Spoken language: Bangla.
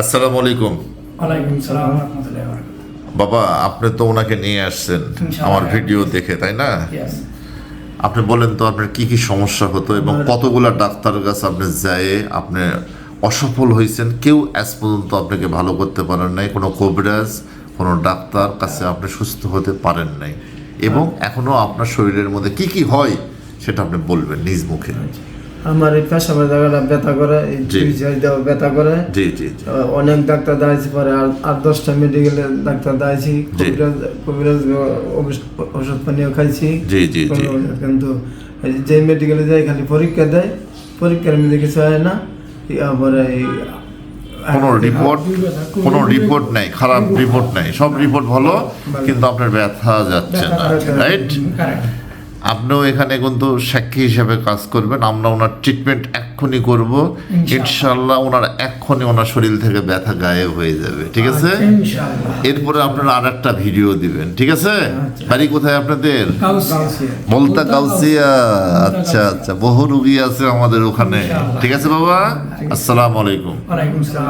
আসসালামু আলাইকুম। ওয়ালাইকুম সালাম ওয়া রাহমাতুল্লাহি ওয়া বারাকাতুহু। বাবা, আপনি তো ওনাকে নিয়ে আসছেন ইনশাআল্লাহ। আমার ভিডিও দেখে, তাই না? Yes. আপনি বলেন তো আপনার কি কি সমস্যা হতো এবং কতগুলা ডাক্তারের কাছে আপনি যায় আপনি অসফল হয়েছেন, কেউ আজ পর্যন্ত আপনাকে ভালো করতে পারেন নাই, কোনো কবিরাজ কোনো ডাক্তার কাছে আপনি সুস্থ হতে পারেন নাই, এবং এখনো আপনার শরীরের মধ্যে কি কি হয় সেটা আপনি বলবেন নিজ মুখে। আমার এই পেশাবের জায়গাটা ব্যথা করে, এই জি। দুই জায়গায় ব্যথা করে। জি জি জি অনেক ডাক্তার দাঁড়িয়েছি, পরে আর 10টা মেডিকেলে ডাক্তার দাঁড়িয়েছি, জি। কবিরাজ ওষুধ পানিও খাইছি। জি জি জি কিন্তু যে মেডিকেলে যাই খালি পরীক্ষা দেয়, পরীক্ষার মধ্যে কিছু হয় না। তারপরে কোনো রিপোর্ট নাই, খারাপ রিপোর্ট নাই, সব রিপোর্ট ভালো, কিন্তু আপনার ব্যথা যাচ্ছে না, রাইট? আপনিও এখানে কিন্তু সাক্ষী হিসেবে কাজ করবেন। আমরা ওনার ট্রিটমেন্ট এক্ষুনি করব ইনশাল্লাহ। ওনার এক্ষুনি ওনার শরীর থেকে ব্যথা গায়েব হয়ে যাবে, ঠিক আছে? এরপরে আপনারা আর একটা ভিডিও দিবেন, ঠিক আছে? বাড়ি কোথায় আপনাদের? বলতা কাউসিয়া। আচ্ছা আচ্ছা, বহু রুগী আছে আমাদের ওখানে, ঠিক আছে বাবা? আসসালামু আলাইকুম। ওয়ালাইকুম সালাম।